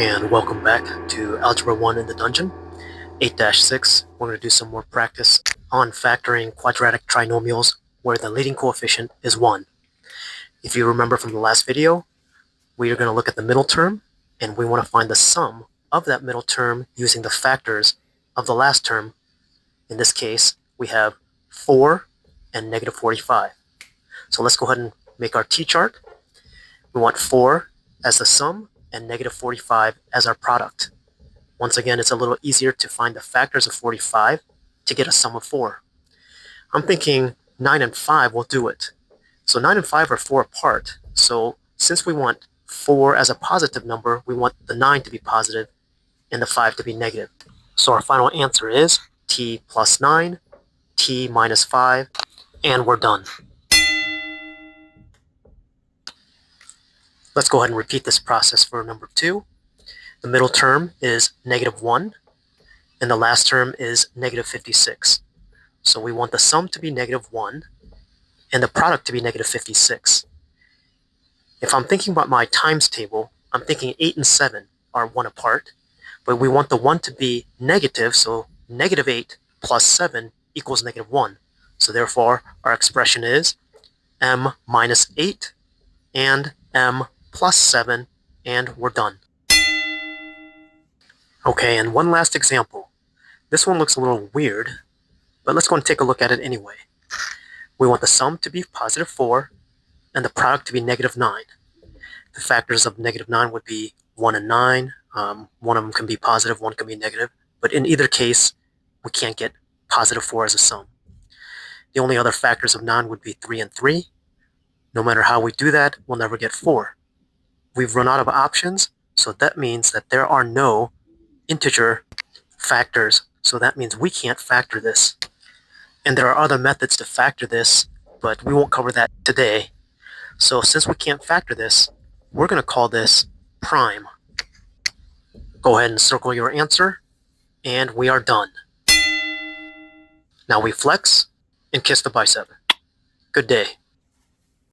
And welcome back to Algebra 1 in the Dungeon, 8-6. We're going to do some more practice on factoring quadratic trinomials where the leading coefficient is 1. If you remember from the last video, we are going to look at the middle term, and we want to find the sum of that middle term using the factors of the last term. In this case, we have 4 and negative 45. So let's go ahead and make our t-chart. We want 4 as the sum and negative 45 as our product. Once again, it's a little easier to find the factors of 45 to get a sum of 4. I'm thinking 9 and 5 will do it. So 9 and 5 are 4 apart. So since we want 4 as a positive number, we want the 9 to be positive and the 5 to be negative. So our final answer is t plus 9, t minus 5, and we're done. Let's go ahead and repeat this process for number 2. The middle term is negative 1, and the last term is negative 56. So we want the sum to be negative 1, and the product to be negative 56. If I'm thinking about my times table, I'm thinking 8 and 7 are 1 apart, but we want the 1 to be negative, so negative 8 plus 7 equals negative 1. So therefore, our expression is m minus 8 and m plus 7, and we're done. Okay, and one last example. This one looks a little weird, but let's go and take a look at it anyway. We want the sum to be positive 4 and the product to be negative 9. The factors of negative 9 would be 1 and 9. One of them can be positive, one can be negative. But in either case, we can't get positive 4 as a sum. The only other factors of 9 would be 3 and 3. No matter how we do that, we'll never get 4. We've run out of options, so that means that there are no integer factors. So that means we can't factor this. And there are other methods to factor this, but we won't cover that today. So since we can't factor this, we're going to call this prime. Go ahead and circle your answer, and we are done. Now we flex and kiss the bicep. Good day.